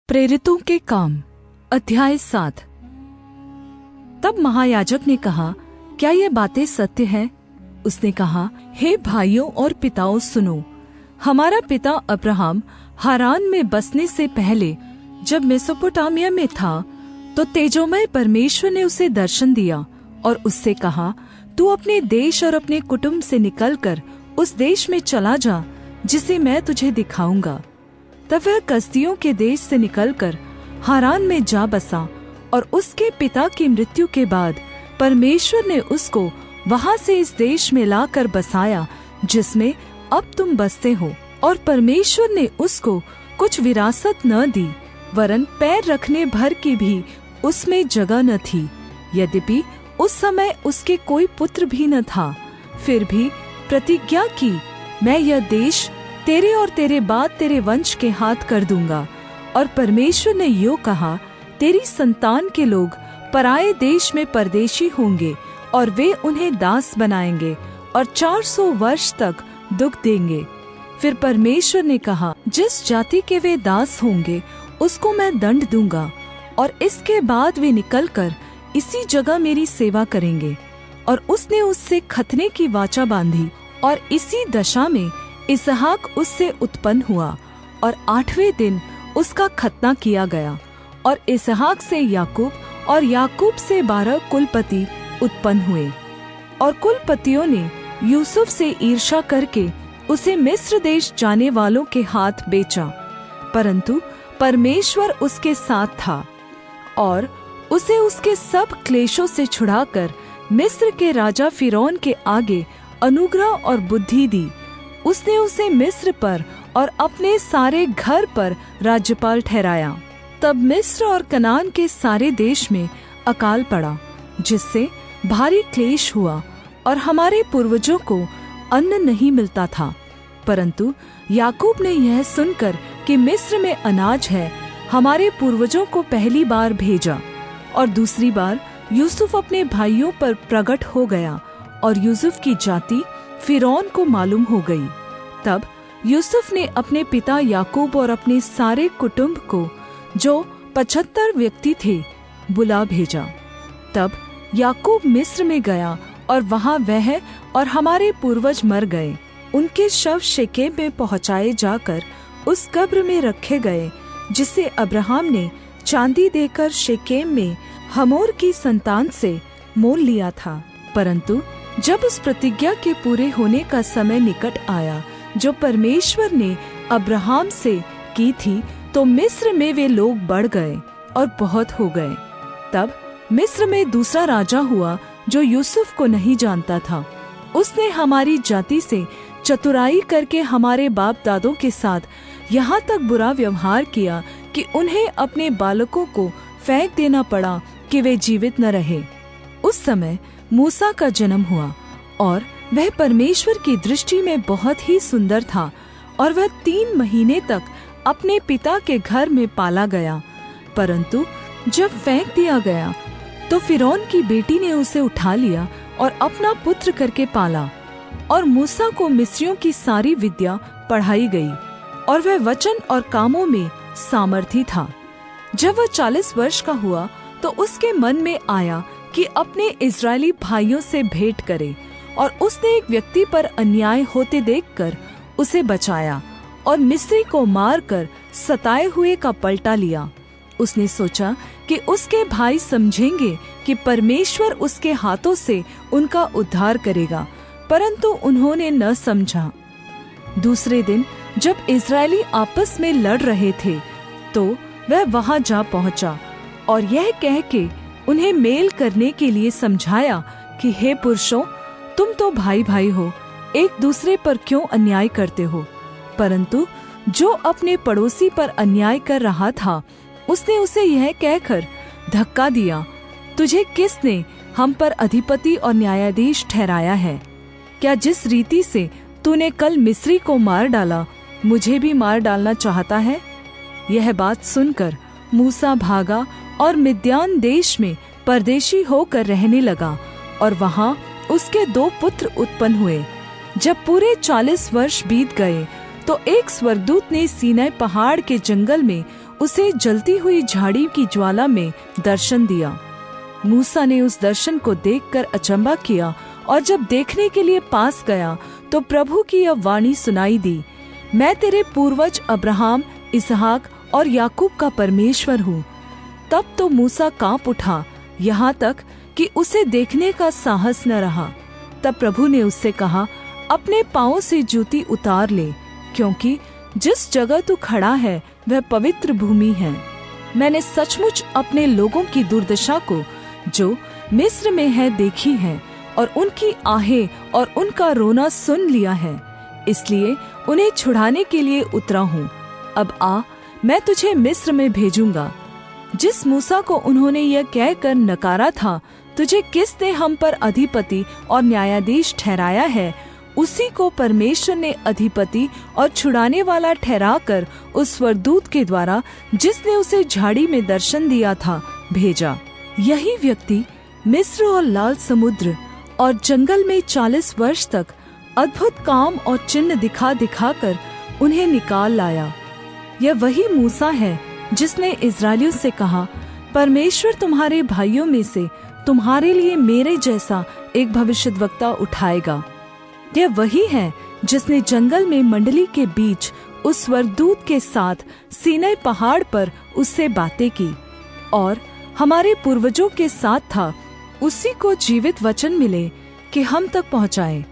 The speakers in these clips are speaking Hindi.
प्रेरितों के काम अध्याय 7। तब महायाजक ने कहा, क्या ये बातें सत्य है? उसने कहा, हे भाइयों और पिताओं सुनो। हमारा पिता अब्राहम हारान में बसने से पहले जब मेसोपोटामिया में था, तो तेजोमय परमेश्वर ने उसे दर्शन दिया और उससे कहा, तू अपने देश और अपने कुटुंब से निकलकर उस देश में चला जा जिसे मैं तुझे दिखाऊंगा। तब वह कसदियों के देश से निकलकर हारान में जा बसा और उसके पिता की मृत्यु के बाद परमेश्वर ने उसको वहां से इस देश में लाकर बसाया जिसमें अब तुम बसते हो। और परमेश्वर ने उसको कुछ विरासत न दी, वरन पैर रखने भर की भी उसमें जगह न थी। यद्यपि उस समय उसके कोई पुत्र भी न था, फिर भी प्रतिज्ञा की, मैं यह देश तेरे और तेरे बाद तेरे वंश के हाथ कर दूंगा। और परमेश्वर ने यूँ कहा, तेरी संतान के लोग पराए देश में परदेशी होंगे और वे उन्हें दास बनाएंगे और 400 वर्ष तक दुख देंगे। फिर परमेश्वर ने कहा, जिस जाति के वे दास होंगे उसको मैं दंड दूंगा और इसके बाद वे निकलकर इसी जगह मेरी सेवा करेंगे। और उसने उससे खतने की वाचा बांधी और इसी दशा में इसहाक उससे उत्पन्न हुआ और 8वें दिन उसका खतना किया गया। और इसहाक से याकूब और याकूब से 12 कुलपति उत्पन्न हुए। और कुलपतियों ने यूसुफ से ईर्ष्या करके उसे मिस्र देश जाने वालों के हाथ बेचा, परंतु परमेश्वर उसके साथ था और उसे उसके सब क्लेशों से छुड़ाकर मिस्र के राजा फिरौन के आगे अनुग्रह और बुद्धि दी। उसने उसे मिस्र पर और अपने सारे घर पर राज्यपाल ठहराया। तब मिस्र और कनान के सारे देश में अकाल पड़ा, जिससे भारी क्लेश हुआ और हमारे पूर्वजों को अन्न नहीं मिलता था। परंतु याकूब ने यह सुनकर कि मिस्र में अनाज है, हमारे पूर्वजों को पहली बार भेजा। और दूसरी बार यूसुफ अपने भाइयों पर प्रकट हो गया और यूसुफ की जाति फिरौन को मालूम हो गई। तब यूसुफ ने अपने पिता याकूब और अपने सारे कुटुंब को, जो 75 व्यक्ति थे, बुला भेजा। तब याकूब मिस्र में गया और वहां वह और हमारे पूर्वज मर गए। उनके शव शेकेम में पहुँचाए जाकर उस कब्र में रखे गए जिसे अब्राहम ने चांदी देकर शेकेम में हमोर की संतान से मोल लिया था। परंतु जब उस प्रतिज्ञा के पूरे होने का समय निकट आया जो परमेश्वर ने अब्राहम से की थी, तो मिस्र में वे लोग बढ़ गए और बहुत हो गए। तब मिस्र में दूसरा राजा हुआ जो यूसुफ को नहीं जानता था। उसने हमारी जाति से चतुराई करके हमारे बाप दादों के साथ यहाँ तक बुरा व्यवहार किया कि उन्हें अपने बालकों को फेंक देना पड़ा कि वे जीवित न रहे। उस समय मूसा का जन्म हुआ और वह परमेश्वर की दृष्टि में बहुत ही सुंदर था और वह 3 महीने तक अपने पिता के घर में पाला गया। परंतु जब फेंक दिया गया तो फिरौन की बेटी ने उसे उठा लिया और अपना पुत्र करके पाला। और मूसा को मिस्रियों की सारी विद्या पढ़ाई गई और वह वचन और कामों में सामर्थी था। जब वह 40 वर्ष का हुआ तो उसके मन में आया कि अपने इस्राएली भाइयों से भेंट करे, और उसने एक व्यक्ति पर अन्याय होते देखकर उसे बचाया और मिस्री को मारकर सताए हुए का पलटा लिया। उसने सोचा कि उसके भाई समझेंगे कि परमेश्वर उसके हाथों से उनका उद्धार करेगा, परंतु उन्होंने न समझा। दूसरे दिन जब इस्राएली आपस में लड़ रहे थे, तो वह वहां जा पहुंचा और यह कह के उन्हें मेल करने के लिए समझाया कि हे पुरुषों, तुम तो भाई भाई हो, एक दूसरे पर क्यों अन्याय करते हो? परंतु जो अपने पड़ोसी पर अन्याय कर रहा था, उसने उसे यह कहकर धक्का दिया, तुझे किसने हम पर अधिपति और न्यायाधीश ठहराया है? क्या जिस रीति से तूने कल मिस्री को मार डाला, मुझे भी मार डालना चाहता है? यह बात सुनकर मूसा भागा और मिद्यान देश में परदेशी होकर रहने लगा और वहां उसके 2 पुत्र उत्पन्न हुए। जब पूरे 40 वर्ष बीत गए तो एक स्वर्गदूत ने सीनै पहाड़ के जंगल में उसे जलती हुई झाड़ी की ज्वाला में दर्शन दिया। मूसा ने उस दर्शन को देखकर अचंभा किया और जब देखने के लिए पास गया तो प्रभु की यह वाणी सुनाई दी, मैं तेरे पूर्वज अब्राहम, इसहाक और याकूब का परमेश्वर हूँ। तब तो मूसा काँप उठा, यहाँ तक कि उसे देखने का साहस न रहा। तब प्रभु ने उससे कहा, अपने पाँवों से जूती उतार ले, क्योंकि जिस जगह तू खड़ा है वह पवित्र भूमि है। मैंने सचमुच अपने लोगों की दुर्दशा को जो मिस्र में है देखी है, और उनकी आहें और उनका रोना सुन लिया है, इसलिए उन्हें छुड़ाने के लिए उतरा हूँ। अब आ, मैं तुझे मिस्र में भेजूंगा। जिस मूसा को उन्होंने यह कहकर नकारा था, तुझे किसने हम पर अधिपति और न्यायाधीश ठहराया है, उसी को परमेश्वर ने अधिपति और छुड़ाने वाला ठहराकर उस स्वरदूत के द्वारा, जिसने उसे झाड़ी में दर्शन दिया था, भेजा। यही व्यक्ति मिस्र और लाल समुद्र और जंगल में 40 वर्ष तक अद्भुत काम और चिन्ह दिखा दिखाकर उन्हें निकाल लाया। यह वही मूसा है जिसने इस्राएलियों से कहा, परमेश्वर तुम्हारे भाइयों में से तुम्हारे लिए मेरे जैसा एक भविष्यद्वक्ता उठाएगा। यह वही है जिसने जंगल में मंडली के बीच उस स्वरदूत के साथ सीनै पहाड़ पर उससे बातें की, और हमारे पूर्वजों के साथ था। उसी को जीवित वचन मिले कि हम तक पहुँचाए,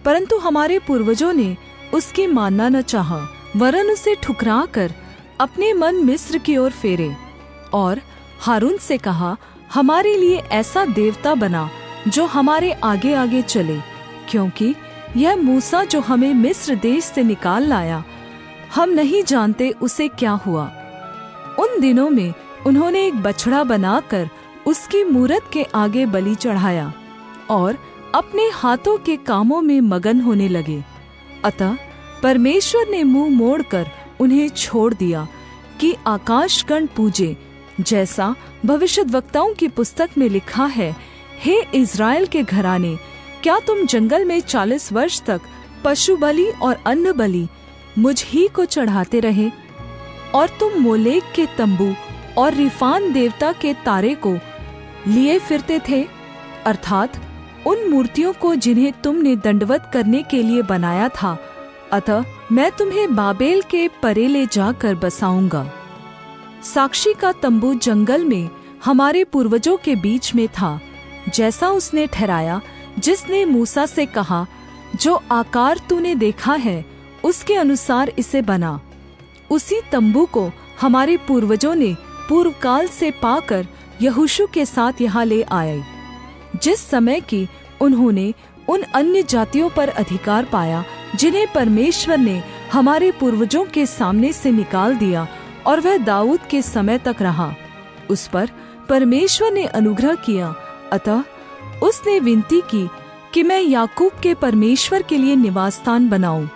परंतु हमारे पूर्वजों ने उसकी मानना न चाहा, वरन उसे ठुकरा कर अपने मन मिस्र की ओर फेरे। और हारून से कहा, हमारे लिए ऐसा देवता बना जो हमारे आगे आगे चले, क्योंकि यह मूसा जो हमें मिस्र देश से निकाल लाया, हम नहीं जानते उसे क्या हुआ। उन दिनों में उन्होंने एक बछड़ा बनाकर उसकी मूरत के आगे बलि चढ़ाया और अपने हाथों के कामों में मगन होने लगे। अतः परमेश्वर ने मुंह मोड़कर उन्हें छोड़ दिया कि आकाशगण पूजे, जैसा भविष्यद्वक्ताओं की पुस्तक में लिखा है, हे इज़राइल के घराने, क्या तुम जंगल में 40 वर्ष तक पशु बलि और अन्न बलि मुझ ही को चढ़ाते रहे? और तुम मोलेक के तंबू और रिफान देवता के तारे को लिए फिरते थे, अर्थात उन मूर्तियों को जिन्हें तुमने दंडवत करने के लिए बनाया था। अतः मैं तुम्हें बाबेल के परे ले जाकर बसाऊंगा। साक्षी का तंबू जंगल में हमारे पूर्वजों के बीच में था, जैसा उसने ठहराया, जिसने मूसा से कहा, जो आकार तूने देखा है उसके अनुसार इसे बना। उसी तंबू को हमारे पूर्वजों ने पूर्व काल से पाकर यहोशू के साथ यहाँ ले आए। जिस समय की उन्होंने उन अन्य जातियों पर अधिकार पाया जिन्हें परमेश्वर ने हमारे पूर्वजों के सामने से निकाल दिया, और वह दाऊद के समय तक रहा। उस पर परमेश्वर ने अनुग्रह किया। अतः उसने विनती की कि मैं याकूब के परमेश्वर के लिए निवासस्थान बनाऊं,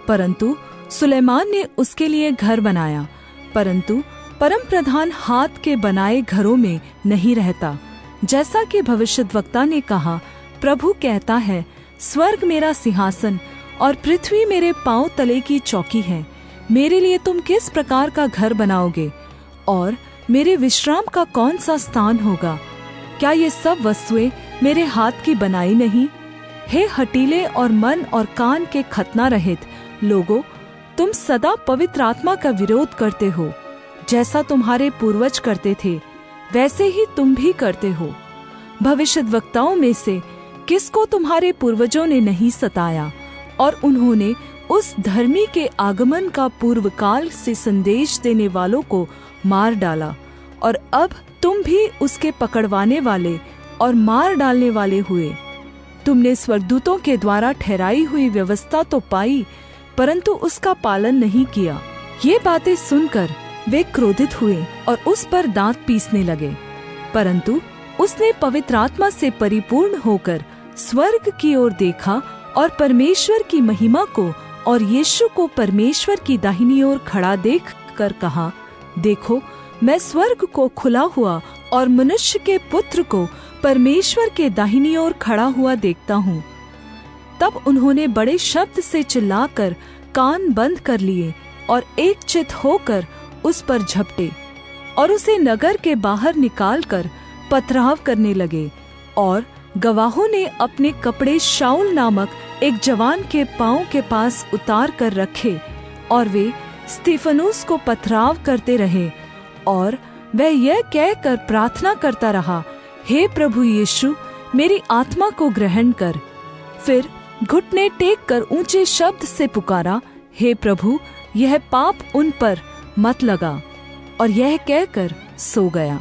परंतु सुलैमान ने उसके लिए घर बनाया, परंतु परमप्रधान हाथ के बनाए घरों में नहीं रहता। जैसा कि भविष्यद्वक्ता ने कहा, प्रभु कहता है, स्वर्ग मेरा सिंहासन और पृथ्वी मेरे पांव तले की चौकी है। मेरे लिए तुम किस प्रकार का घर बनाओगे, और मेरे विश्राम का कौन सा स्थान होगा? क्या ये सब वस्तुएं मेरे हाथ की बनाई नहीं? हे हठीले और मन और कान के खतना रहित लोगों, तुम सदा पवित्र आत्मा का विरोध करते हो। जैसा तुम्हारे पूर्वज करते थे, वैसे ही तुम भी करते हो। भविष्यद्वक्ताओं में से किसको तुम्हारे पूर्वजों ने नहीं सताया, और उन्होंने उस धर्मी के आगमन का पूर्व काल से संदेश देने वालों को मार डाला। और अब तुम भी उसके पकड़वाने वाले और मार डालने वाले हुए। तुमने स्वर्गदूतों के द्वारा ठहराई हुई व्यवस्था तो पाई, परंतु उसका पालन नहीं किया। ये बातें सुनकर वे क्रोधित हुए और उस पर दांत पीसने लगे। परंतु उसने पवित्र आत्मा से परिपूर्ण होकर स्वर्ग की ओर देखा और परमेश्वर की महिमा को और यीशु को परमेश्वर की दाहिनी ओर खड़ा देख कर कहा, देखो, मैं स्वर्ग को खुला हुआ और मनुष्य के पुत्र को परमेश्वर के दाहिनी ओर खड़ा हुआ देखता हूँ। तब उन्होंने बड़े शब्द से चिल्लाकर कान बंद कर लिए और एक चित होकर उस पर झपटे और उसे नगर के बाहर निकालकर पथराव करने लगे। और गवाहों ने अपने कपड़े शाऊल नामक एक जवान के पाँव के पास उतार कर रखे और वे स्तिफनुस को पथराव करते रहे। और वह यह कहकर प्रार्थना करता रहा, हे प्रभु यीशु, मेरी आत्मा को ग्रहण कर। फिर घुटने टेक कर ऊंचे शब्द से पुकारा, हे प्रभु, यह पाप उन पर मत लगा। और यह कहकर सो गया।